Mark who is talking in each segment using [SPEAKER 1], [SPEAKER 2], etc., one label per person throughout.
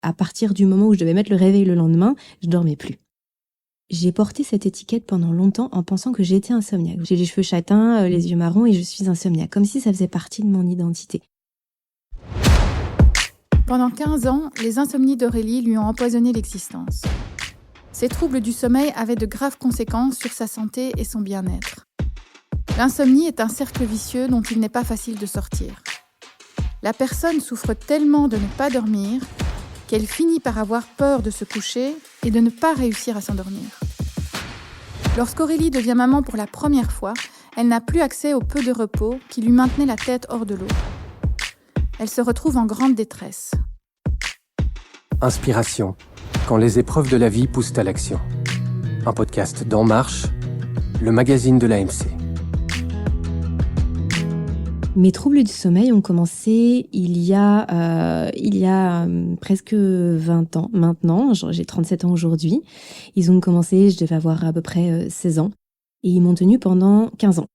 [SPEAKER 1] À partir du moment où je devais mettre le réveil le lendemain, je dormais plus. J'ai porté cette étiquette pendant longtemps en pensant que j'étais insomniaque. J'ai les cheveux châtains, les yeux marrons et je suis insomniaque, comme si ça faisait partie de mon identité.
[SPEAKER 2] Pendant 15 ans, les insomnies d'Aurélie lui ont empoisonné l'existence. Ces troubles du sommeil avaient de graves conséquences sur sa santé et son bien-être. L'insomnie est un cercle vicieux dont il n'est pas facile de sortir. La personne souffre tellement de ne pas dormir qu'elle finit par avoir peur de se coucher et de ne pas réussir à s'endormir. Lorsqu'Aurélie devient maman pour la première fois, elle n'a plus accès au peu de repos qui lui maintenait la tête hors de l'eau. Elle se retrouve en grande détresse.
[SPEAKER 3] Inspiration, quand les épreuves de la vie poussent à l'action. Un podcast d'En Marche, le magazine de l'AMC.
[SPEAKER 1] Mes troubles du sommeil ont commencé il y a presque 20 ans maintenant. J'ai 37 ans aujourd'hui. Ils ont commencé, je devais avoir à peu près 16 ans. Et ils m'ont tenue pendant 15 ans.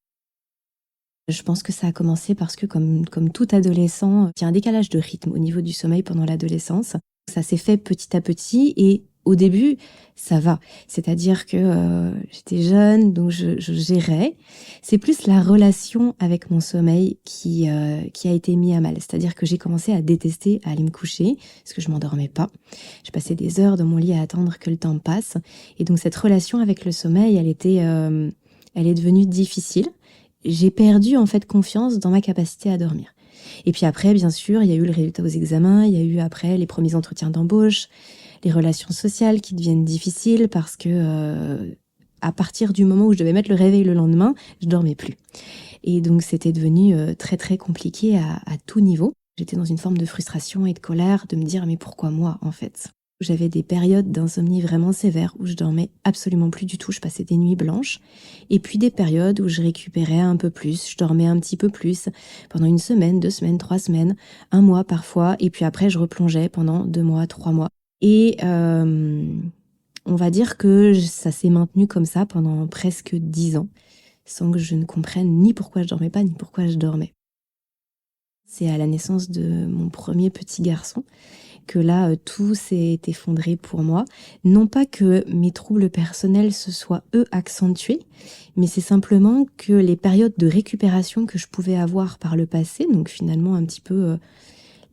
[SPEAKER 1] Je pense que ça a commencé parce que comme tout adolescent, il y a un décalage de rythme au niveau du sommeil pendant l'adolescence. Ça s'est fait petit à petit et au début, ça va. C'est-à-dire que j'étais jeune, donc je gérais. C'est plus la relation avec mon sommeil qui a été mise à mal. C'est-à-dire que j'ai commencé à détester aller me coucher parce que je m'endormais pas. Je passais des heures dans mon lit à attendre que le temps passe. Et donc cette relation avec le sommeil, elle est devenue difficile. J'ai perdu en fait confiance dans ma capacité à dormir. Et puis après, bien sûr, il y a eu le résultat aux examens, il y a eu après les premiers entretiens d'embauche, les relations sociales qui deviennent difficiles parce que à partir du moment où je devais mettre le réveil le lendemain, je dormais plus. Et donc c'était devenu très très compliqué à tout niveau. J'étais dans une forme de frustration et de colère de me dire mais pourquoi moi en fait ? J'avais des périodes d'insomnie vraiment sévères où je dormais absolument plus du tout, je passais des nuits blanches. Et puis des périodes où je récupérais un peu plus, je dormais un petit peu plus, pendant 1 semaine, 2 semaines, 3 semaines, 1 mois parfois. Et puis après, je replongeais pendant 2 mois, 3 mois. Et on va dire que ça s'est maintenu comme ça pendant presque 10 ans, sans que je ne comprenne ni pourquoi je dormais pas, ni pourquoi je dormais. C'est à la naissance de mon premier petit garçon que là, tout s'est effondré pour moi. Non pas que mes troubles personnels se soient, eux, accentués, mais c'est simplement que les périodes de récupération que je pouvais avoir par le passé, donc finalement un petit peu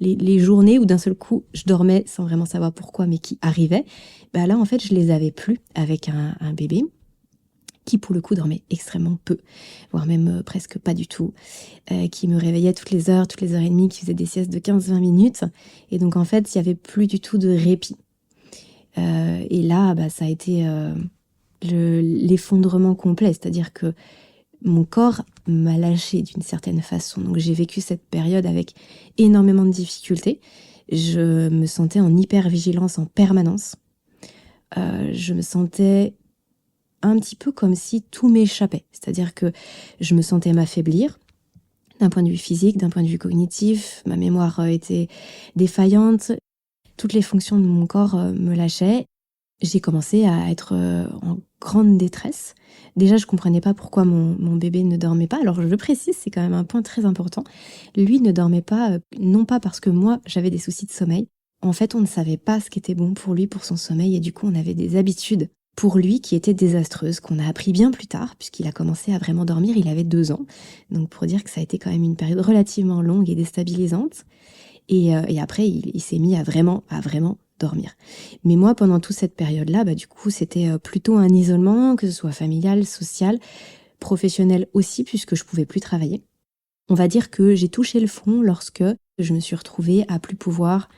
[SPEAKER 1] les journées où d'un seul coup, je dormais sans vraiment savoir pourquoi, mais qui arrivaient, bah là, en fait, je les avais plus avec un bébé qui pour le coup dormait extrêmement peu, voire même presque pas du tout, qui me réveillait toutes les heures et demie, qui faisait des siestes de 15-20 minutes, et donc en fait il y avait plus du tout de répit. Et là ça a été l'effondrement complet, c'est-à-dire que mon corps m'a lâché d'une certaine façon, donc j'ai vécu cette période avec énormément de difficultés. Je me sentais en hypervigilance en permanence, je me sentais un petit peu comme si tout m'échappait. C'est-à-dire que je me sentais m'affaiblir d'un point de vue physique, d'un point de vue cognitif. Ma mémoire était défaillante. Toutes les fonctions de mon corps me lâchaient. J'ai commencé à être en grande détresse. Déjà, je comprenais pas pourquoi mon bébé ne dormait pas. Alors, je le précise, c'est quand même un point très important. Lui ne dormait pas, non pas parce que moi, j'avais des soucis de sommeil. En fait, on ne savait pas ce qui était bon pour lui, pour son sommeil, et du coup, on avait des habitudes pour lui qui était désastreuse, qu'on a appris bien plus tard, puisqu'il a commencé à vraiment dormir, il avait 2 ans. Donc pour dire que ça a été quand même une période relativement longue et déstabilisante. Et après, il s'est mis à vraiment dormir. Mais moi, pendant toute cette période-là, du coup, c'était plutôt un isolement, que ce soit familial, social, professionnel aussi, puisque je pouvais plus travailler. On va dire que j'ai touché le fond lorsque je me suis retrouvée à plus pouvoir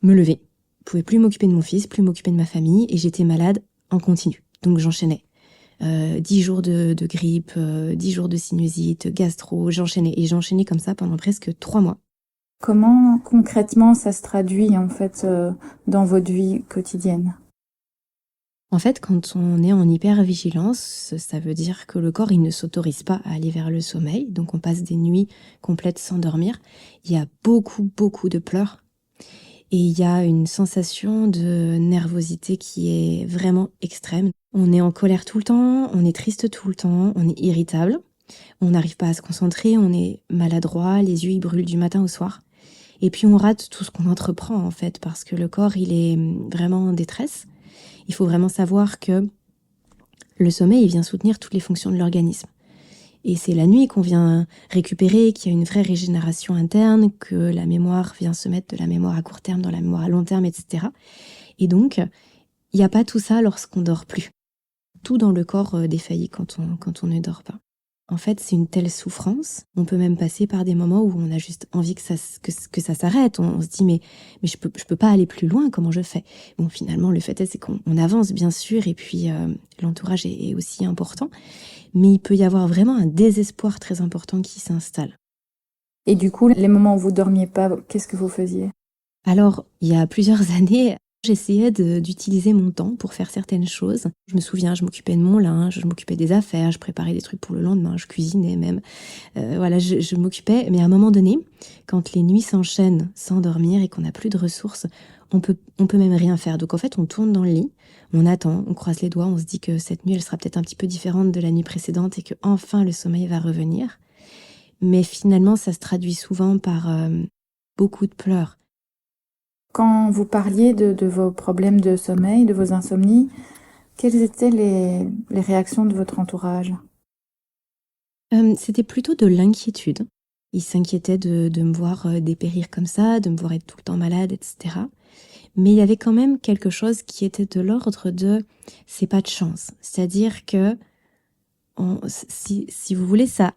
[SPEAKER 1] me lever. Je pouvais plus m'occuper de mon fils, plus m'occuper de ma famille, et j'étais malade en continu. Donc j'enchaînais. 10 jours de grippe, 10 jours de sinusite, gastro, j'enchaînais comme ça pendant presque 3 mois.
[SPEAKER 2] Comment concrètement ça se traduit en fait dans votre vie quotidienne ?
[SPEAKER 1] En fait, quand on est en hypervigilance, ça veut dire que le corps il ne s'autorise pas à aller vers le sommeil, donc on passe des nuits complètes sans dormir. Il y a beaucoup de pleurs. Et il y a une sensation de nervosité qui est vraiment extrême. On est en colère tout le temps, on est triste tout le temps, on est irritable, on n'arrive pas à se concentrer, on est maladroit, les yeux ils brûlent du matin au soir. Et puis on rate tout ce qu'on entreprend en fait, parce que le corps, il est vraiment en détresse. Il faut vraiment savoir que le sommeil, il vient soutenir toutes les fonctions de l'organisme. Et c'est la nuit qu'on vient récupérer, qu'il y a une vraie régénération interne, que la mémoire vient se mettre de la mémoire à court terme dans la mémoire à long terme, etc. Et donc, il n'y a pas tout ça lorsqu'on dort plus. Tout dans le corps défaillit quand on ne dort pas. En fait, c'est une telle souffrance. On peut même passer par des moments où on a juste envie que ça s'arrête. On se dit mais je peux pas aller plus loin. Comment je fais? Bon, finalement, le fait est c'est qu'on avance bien sûr, et puis l'entourage est aussi important. Mais il peut y avoir vraiment un désespoir très important qui s'installe.
[SPEAKER 2] Et du coup, les moments où vous dormiez pas, qu'est-ce que vous faisiez?
[SPEAKER 1] Alors, il y a plusieurs années, j'essayais d'utiliser mon temps pour faire certaines choses. Je me souviens, je m'occupais de mon linge, je m'occupais des affaires, je préparais des trucs pour le lendemain, je cuisinais même. Voilà, je m'occupais. Mais à un moment donné, quand les nuits s'enchaînent sans dormir et qu'on n'a plus de ressources, on peut même rien faire. Donc en fait, on tourne dans le lit, on attend, on croise les doigts, on se dit que cette nuit, elle sera peut-être un petit peu différente de la nuit précédente et que enfin le sommeil va revenir. Mais finalement, ça se traduit souvent par beaucoup de pleurs.
[SPEAKER 2] Quand vous parliez de vos problèmes de sommeil, de vos insomnies, quelles étaient les réactions de votre entourage?
[SPEAKER 1] C'était plutôt de l'inquiétude. Ils s'inquiétaient de me voir dépérir comme ça, de me voir être tout le temps malade, etc. Mais il y avait quand même quelque chose qui était de l'ordre de « c'est pas de chance ». C'est-à-dire que, si vous voulez, ça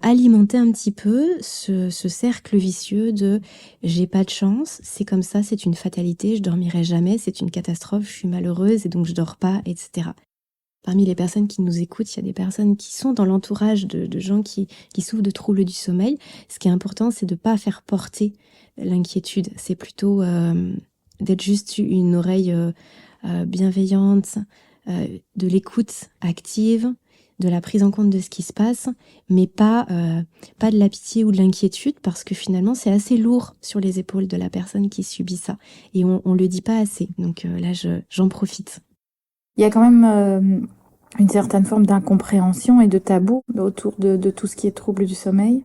[SPEAKER 1] alimentait un petit peu ce cercle vicieux de « j'ai pas de chance, c'est comme ça, c'est une fatalité, je dormirai jamais, c'est une catastrophe, je suis malheureuse et donc je dors pas, etc. » Parmi les personnes qui nous écoutent, il y a des personnes qui sont dans l'entourage de gens qui souffrent de troubles du sommeil. Ce qui est important, c'est de ne pas faire porter l'inquiétude. C'est plutôt d'être juste une oreille bienveillante, de l'écoute active, de la prise en compte de ce qui se passe, mais pas de la pitié ou de l'inquiétude, parce que finalement, c'est assez lourd sur les épaules de la personne qui subit ça. Et on le dit pas assez. Donc là, j'en profite.
[SPEAKER 2] Il y a quand même une certaine forme d'incompréhension et de tabou autour de tout ce qui est trouble du sommeil.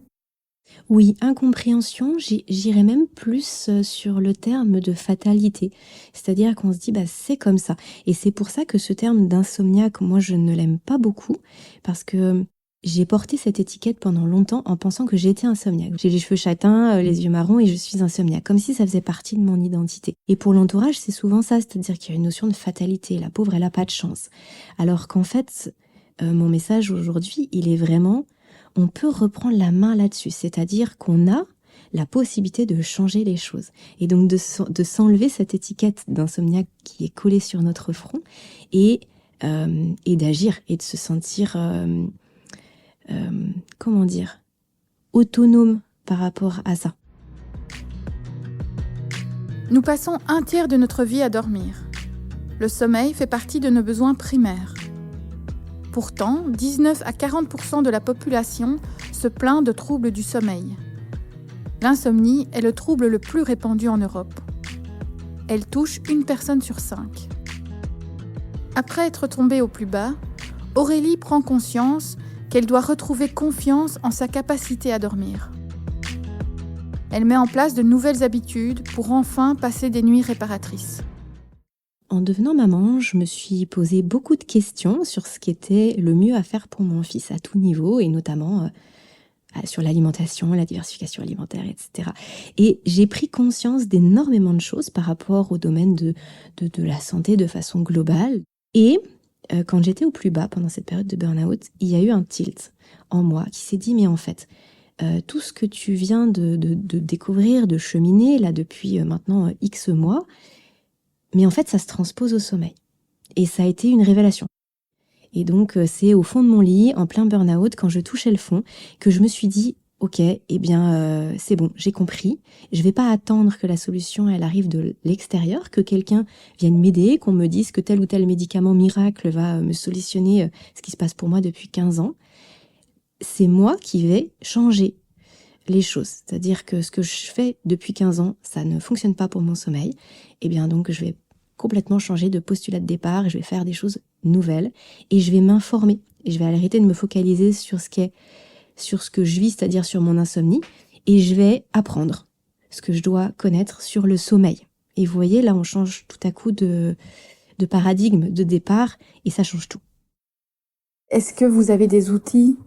[SPEAKER 1] Oui, incompréhension, j'irais même plus sur le terme de fatalité. C'est-à-dire qu'on se dit, c'est comme ça. Et c'est pour ça que ce terme d'insomniaque, moi, je ne l'aime pas beaucoup, parce que j'ai porté cette étiquette pendant longtemps en pensant que j'étais insomniaque. J'ai les cheveux châtains, les yeux marrons et je suis insomniaque, comme si ça faisait partie de mon identité. Et pour l'entourage, c'est souvent ça, c'est-à-dire qu'il y a une notion de fatalité. La pauvre, elle a pas de chance. Alors qu'en fait, mon message aujourd'hui, il est vraiment, on peut reprendre la main là-dessus. C'est-à-dire qu'on a la possibilité de changer les choses. Et donc de s'enlever cette étiquette d'insomniaque qui est collée sur notre front et d'agir et de se sentir... autonome par rapport à ça.
[SPEAKER 2] Nous passons un tiers de notre vie à dormir. Le sommeil fait partie de nos besoins primaires. Pourtant, 19 à 40% de la population se plaint de troubles du sommeil. L'insomnie est le trouble le plus répandu en Europe. Elle touche une personne sur 5. Après être tombée au plus bas, Aurélie prend conscience qu'elle doit retrouver confiance en sa capacité à dormir. Elle met en place de nouvelles habitudes pour enfin passer des nuits réparatrices.
[SPEAKER 1] En devenant maman, je me suis posé beaucoup de questions sur ce qui était le mieux à faire pour mon fils à tout niveau, et notamment sur l'alimentation, la diversification alimentaire, etc. Et j'ai pris conscience d'énormément de choses par rapport au domaine de la santé de façon globale. Et quand j'étais au plus bas pendant cette période de burn-out, il y a eu un tilt en moi qui s'est dit, mais en fait, tout ce que tu viens de découvrir, de cheminer là depuis maintenant X mois, mais en fait, ça se transpose au sommeil. Et ça a été une révélation. Et donc, c'est au fond de mon lit, en plein burn-out, quand je touchais le fond, que je me suis dit, ok, c'est bon, j'ai compris. Je vais pas attendre que la solution, elle arrive de l'extérieur, que quelqu'un vienne m'aider, qu'on me dise que tel ou tel médicament miracle va me solutionner ce qui se passe pour moi depuis 15 ans. C'est moi qui vais changer les choses. C'est-à-dire que ce que je fais depuis 15 ans, ça ne fonctionne pas pour mon sommeil. Et bien donc, je vais complètement changer de postulat de départ, je vais faire des choses nouvelles et je vais m'informer. Et je vais arrêter de me focaliser sur ce que je vis, c'est-à-dire sur mon insomnie, et je vais apprendre. ce que je dois connaître sur le sommeil. Et vous voyez, là, on change tout à coup de paradigme, de départ, et ça change tout.
[SPEAKER 2] Est-ce que vous avez des outils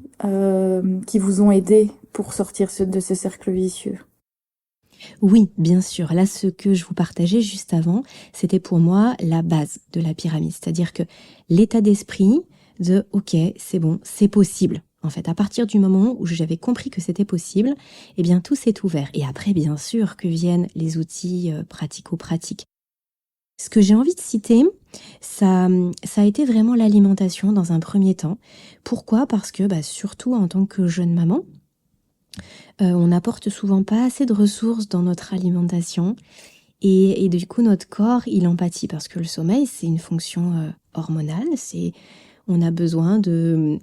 [SPEAKER 2] qui vous ont aidé pour sortir de ce cercle vicieux?
[SPEAKER 1] Oui, bien sûr. Là, ce que je vous partageais juste avant, c'était pour moi la base de la pyramide. C'est-à-dire que l'état d'esprit de « ok, c'est bon, c'est possible ». En fait, à partir du moment où j'avais compris que c'était possible, eh bien, tout s'est ouvert. Et après, bien sûr, que viennent les outils pratico-pratiques. Ce que j'ai envie de citer, ça a été vraiment l'alimentation dans un premier temps. Pourquoi ? Parce que, surtout en tant que jeune maman, on n'apporte souvent pas assez de ressources dans notre alimentation. Et du coup, notre corps, il en pâtit parce que le sommeil, c'est une fonction hormonale. On a besoin de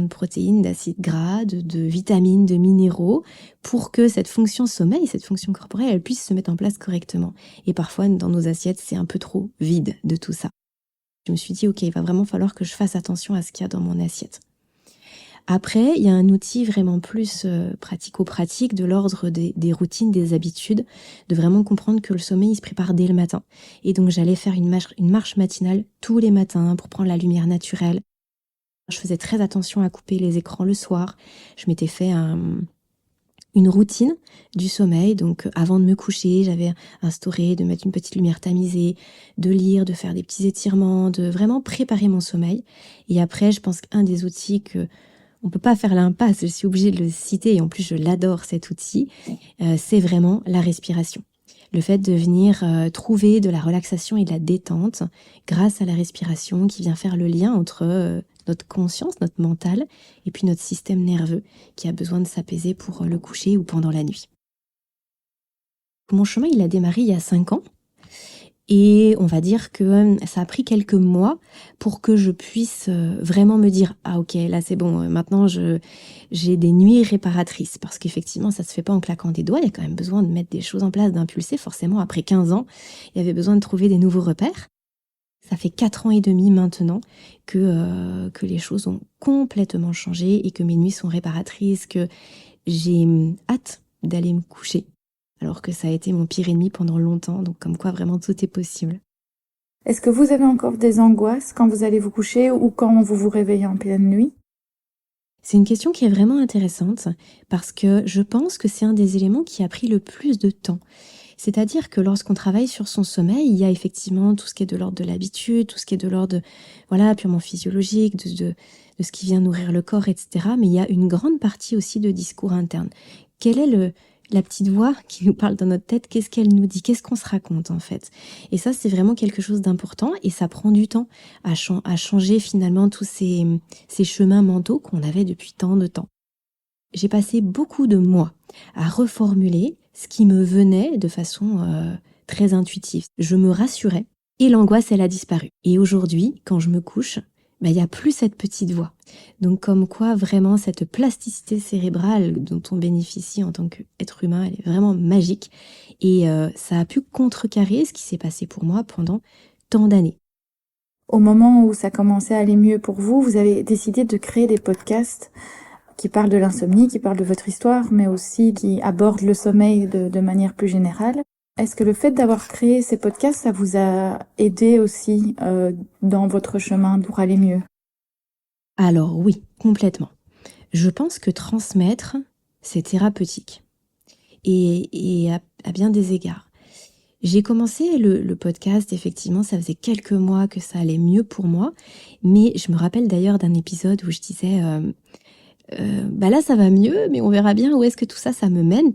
[SPEAKER 1] protéines, d'acides gras, de vitamines, de minéraux pour que cette fonction sommeil, cette fonction corporelle, elle puisse se mettre en place correctement. Et parfois, dans nos assiettes, c'est un peu trop vide de tout ça. Je me suis dit, ok, il va vraiment falloir que je fasse attention à ce qu'il y a dans mon assiette. Après, il y a un outil vraiment plus pratico-pratique de l'ordre des routines, des habitudes, de vraiment comprendre que le sommeil, il se prépare dès le matin. Et donc, j'allais faire une marche matinale tous les matins pour prendre la lumière naturelle. Je faisais très attention à couper les écrans le soir. Je m'étais fait une routine du sommeil. Donc, avant de me coucher, j'avais instauré de mettre une petite lumière tamisée, de lire, de faire des petits étirements, de vraiment préparer mon sommeil. Et après, je pense qu'un des outils que on peut pas faire l'impasse, je suis obligée de le citer et en plus je l'adore cet outil, c'est vraiment la respiration. Le fait de venir trouver de la relaxation et de la détente grâce à la respiration qui vient faire le lien entre notre conscience, notre mental et puis notre système nerveux qui a besoin de s'apaiser pour le coucher ou pendant la nuit. Mon chemin, il a démarré il y a 5 ans. Et on va dire que ça a pris quelques mois pour que je puisse vraiment me dire « Ah ok, là c'est bon, maintenant j'ai des nuits réparatrices ». Parce qu'effectivement, ça se fait pas en claquant des doigts, il y a quand même besoin de mettre des choses en place, d'impulser. Forcément, après 15 ans, il y avait besoin de trouver des nouveaux repères. Ça fait 4 ans et demi maintenant que les choses ont complètement changé et que mes nuits sont réparatrices, que j'ai hâte d'aller me coucher. Alors que ça a été mon pire ennemi pendant longtemps, donc comme quoi vraiment tout est possible.
[SPEAKER 2] Est-ce que vous avez encore des angoisses quand vous allez vous coucher ou quand vous vous réveillez en pleine nuit?
[SPEAKER 1] C'est une question qui est vraiment intéressante parce que je pense que c'est un des éléments qui a pris le plus de temps. C'est-à-dire que lorsqu'on travaille sur son sommeil, il y a effectivement tout ce qui est de l'ordre de l'habitude, tout ce qui est de l'ordre purement physiologique, de ce qui vient nourrir le corps, etc. Mais il y a une grande partie aussi de discours interne. Quel est la petite voix qui nous parle dans notre tête, qu'est-ce qu'elle nous dit, qu'est-ce qu'on se raconte en fait. Et ça, c'est vraiment quelque chose d'important et ça prend du temps à changer finalement tous ces chemins mentaux qu'on avait depuis tant de temps. J'ai passé beaucoup de mois à reformuler ce qui me venait de façon très intuitive. Je me rassurais et l'angoisse, elle a disparu. Et aujourd'hui, quand je me couche, il n'y a plus cette petite voix. Donc comme quoi vraiment cette plasticité cérébrale dont on bénéficie en tant qu'être humain, elle est vraiment magique. Et ça a pu contrecarrer ce qui s'est passé pour moi pendant tant d'années.
[SPEAKER 2] Au moment où ça commençait à aller mieux pour vous, vous avez décidé de créer des podcasts qui parlent de l'insomnie, qui parlent de votre histoire, mais aussi qui abordent le sommeil de manière plus générale. Est-ce que le fait d'avoir créé ces podcasts, ça vous a aidé aussi dans votre chemin pour aller mieux?
[SPEAKER 1] Alors oui, complètement. Je pense que transmettre, c'est thérapeutique. Et à bien des égards. J'ai commencé le podcast, effectivement, ça faisait quelques mois que ça allait mieux pour moi. Mais je me rappelle d'ailleurs d'un épisode où je disais là ça va mieux, mais on verra bien où est-ce que tout ça me mène.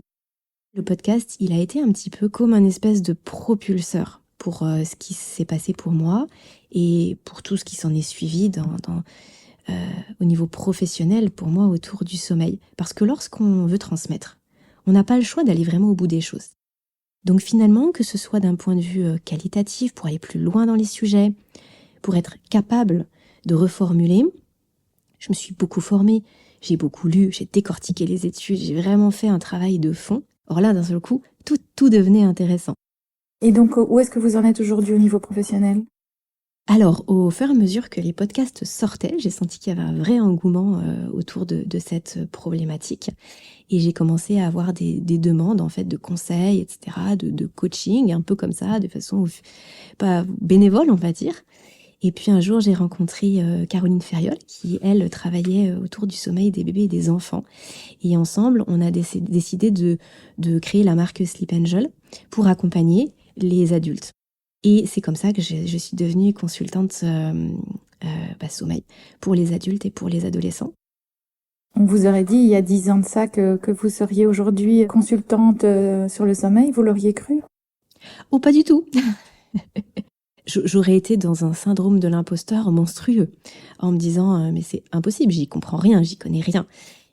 [SPEAKER 1] Le podcast, il a été un petit peu comme un espèce de propulseur pour ce qui s'est passé pour moi et pour tout ce qui s'en est suivi au niveau professionnel pour moi autour du sommeil. Parce que lorsqu'on veut transmettre, on n'a pas le choix d'aller vraiment au bout des choses. Donc finalement, que ce soit d'un point de vue qualitatif, pour aller plus loin dans les sujets, pour être capable de reformuler, je me suis beaucoup formée, j'ai beaucoup lu, j'ai décortiqué les études, j'ai vraiment fait un travail de fond. Or là, d'un seul coup, tout devenait intéressant.
[SPEAKER 2] Et donc, où est-ce que vous en êtes aujourd'hui au niveau professionnel ?
[SPEAKER 1] Alors, au fur et à mesure que les podcasts sortaient, j'ai senti qu'il y avait un vrai engouement autour de cette problématique. Et j'ai commencé à avoir des demandes en fait de conseils, etc., de coaching, un peu comme ça, de façon pas bénévole, on va dire. Et puis un jour, j'ai rencontré Caroline Ferriol, qui, elle, travaillait autour du sommeil des bébés et des enfants. Et ensemble, on a décidé de créer la marque Sleep Angel pour accompagner les adultes. Et c'est comme ça que je suis devenue consultante sommeil pour les adultes et pour les adolescents.
[SPEAKER 2] On vous aurait dit il y a 10 ans de ça que vous seriez aujourd'hui consultante sur le sommeil, vous l'auriez cru ?
[SPEAKER 1] Oh, pas du tout. J'aurais été dans un syndrome de l'imposteur monstrueux en me disant mais c'est impossible, j'y comprends rien, j'y connais rien.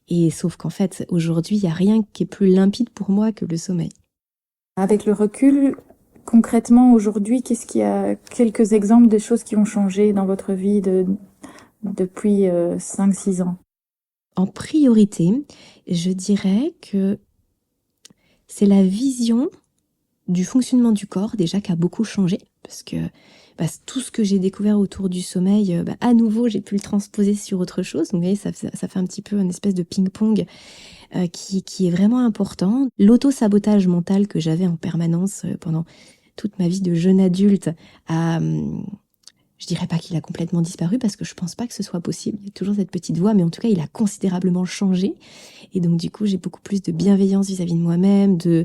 [SPEAKER 1] Et sauf qu'en fait, aujourd'hui, il n'y a rien qui est plus limpide pour moi que le sommeil.
[SPEAKER 2] Avec le recul, concrètement aujourd'hui, qu'est-ce qu'il y a quelques exemples de choses qui ont changé dans votre vie depuis 5-6 ans ?
[SPEAKER 1] En priorité, je dirais que c'est la vision du fonctionnement du corps déjà qui a beaucoup changé, parce que tout ce que j'ai découvert autour du sommeil, à nouveau j'ai pu le transposer sur autre chose. Donc vous voyez, ça fait un petit peu une espèce de ping-pong qui est vraiment important. L'auto-sabotage mental que j'avais en permanence pendant toute ma vie de jeune adulte je dirais pas qu'il a complètement disparu parce que je pense pas que ce soit possible. Il y a toujours cette petite voix, mais en tout cas, il a considérablement changé. Et donc, du coup, j'ai beaucoup plus de bienveillance vis-à-vis de moi-même, de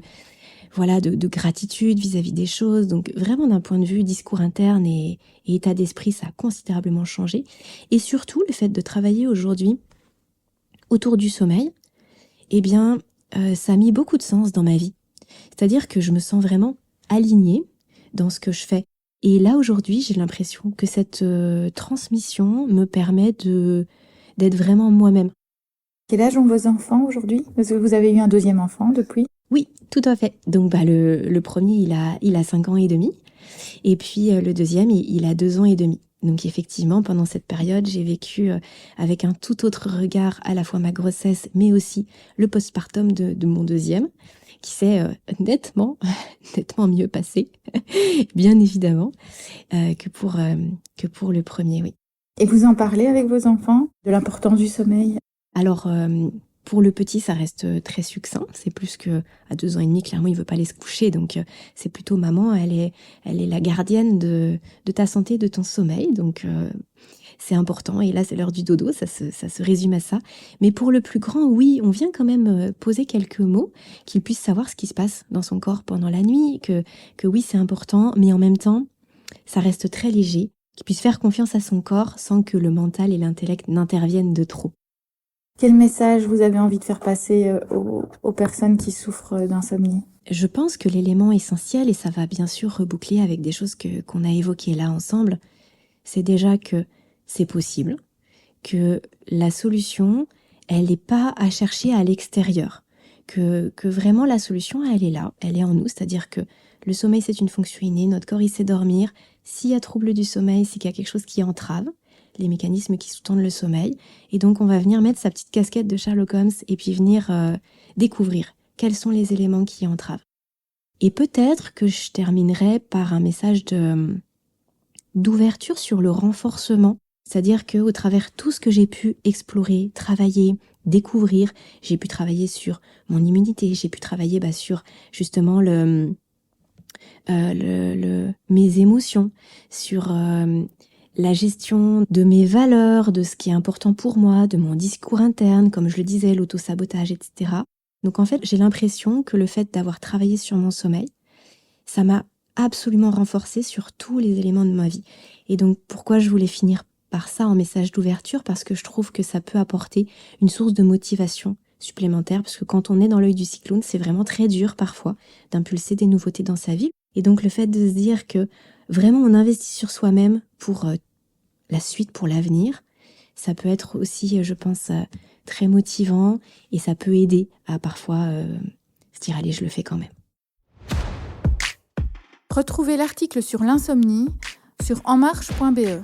[SPEAKER 1] gratitude vis-à-vis des choses. Donc, vraiment, d'un point de vue discours interne et état d'esprit, ça a considérablement changé. Et surtout, le fait de travailler aujourd'hui autour du sommeil, ça a mis beaucoup de sens dans ma vie. C'est-à-dire que je me sens vraiment alignée dans ce que je fais. Et là, aujourd'hui, j'ai l'impression que cette transmission me permet d'être vraiment moi-même.
[SPEAKER 2] Quel âge ont vos enfants aujourd'hui ? Parce que vous avez eu un deuxième enfant depuis ?
[SPEAKER 1] Oui, tout à fait. Donc, le premier, il a 5 ans et demi. Et puis, le deuxième, il a 2 ans et demi. Donc, effectivement, pendant cette période, j'ai vécu avec un tout autre regard à la fois ma grossesse, mais aussi le postpartum de mon deuxième, qui s'est nettement mieux passé, bien évidemment, que pour le premier, oui.
[SPEAKER 2] Et vous en parlez avec vos enfants de l'importance du sommeil ?
[SPEAKER 1] Alors, pour le petit, ça reste très succinct. C'est plus que à 2 ans et demi, clairement, il veut pas aller se coucher. Donc, c'est plutôt maman, elle est la gardienne de ta santé, de ton sommeil. Donc, c'est important. Et là, c'est l'heure du dodo. Ça se résume à ça. Mais pour le plus grand, oui, on vient quand même poser quelques mots, qu'il puisse savoir ce qui se passe dans son corps pendant la nuit, que oui, c'est important, mais en même temps, ça reste très léger, qu'il puisse faire confiance à son corps sans que le mental et l'intellect n'interviennent de trop.
[SPEAKER 2] Quel message vous avez envie de faire passer aux personnes qui souffrent d'insomnie ?
[SPEAKER 1] Je pense que l'élément essentiel, et ça va bien sûr reboucler avec des choses qu'on a évoquées là ensemble, c'est déjà que c'est possible, que la solution, elle n'est pas à chercher à l'extérieur, que vraiment la solution, elle est là, elle est en nous, c'est-à-dire que le sommeil, c'est une fonction innée, notre corps, il sait dormir. S'il y a trouble du sommeil, c'est qu'il y a quelque chose qui entrave les mécanismes qui sous-tendent le sommeil. Et donc, on va venir mettre sa petite casquette de Sherlock Holmes et puis venir découvrir quels sont les éléments qui entravent. Et peut-être que je terminerai par un message d'ouverture sur le renforcement. C'est-à-dire qu'au travers tout ce que j'ai pu explorer, travailler, découvrir, j'ai pu travailler sur mon immunité, j'ai pu travailler sur justement mes émotions, sur la gestion de mes valeurs, de ce qui est important pour moi, de mon discours interne, comme je le disais, l'auto-sabotage, etc. Donc en fait, j'ai l'impression que le fait d'avoir travaillé sur mon sommeil, ça m'a absolument renforcée sur tous les éléments de ma vie. Et donc pourquoi je voulais finir par ça en message d'ouverture ? Parce que je trouve que ça peut apporter une source de motivation supplémentaire, parce que quand on est dans l'œil du cyclone, c'est vraiment très dur parfois d'impulser des nouveautés dans sa vie. Et donc le fait de se dire que vraiment on investit sur soi-même pour la suite, pour l'avenir, ça peut être aussi, je pense, très motivant, et ça peut aider à parfois se dire allez, je le fais quand même.
[SPEAKER 2] Retrouvez l'article sur l'insomnie sur enmarche.be.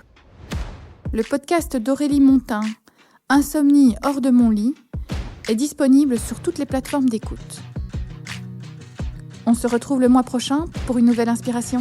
[SPEAKER 2] Le podcast d'Aurélie Montin, Insomnie hors de mon lit, est disponible sur toutes les plateformes d'écoute. On se retrouve le mois prochain pour une nouvelle inspiration.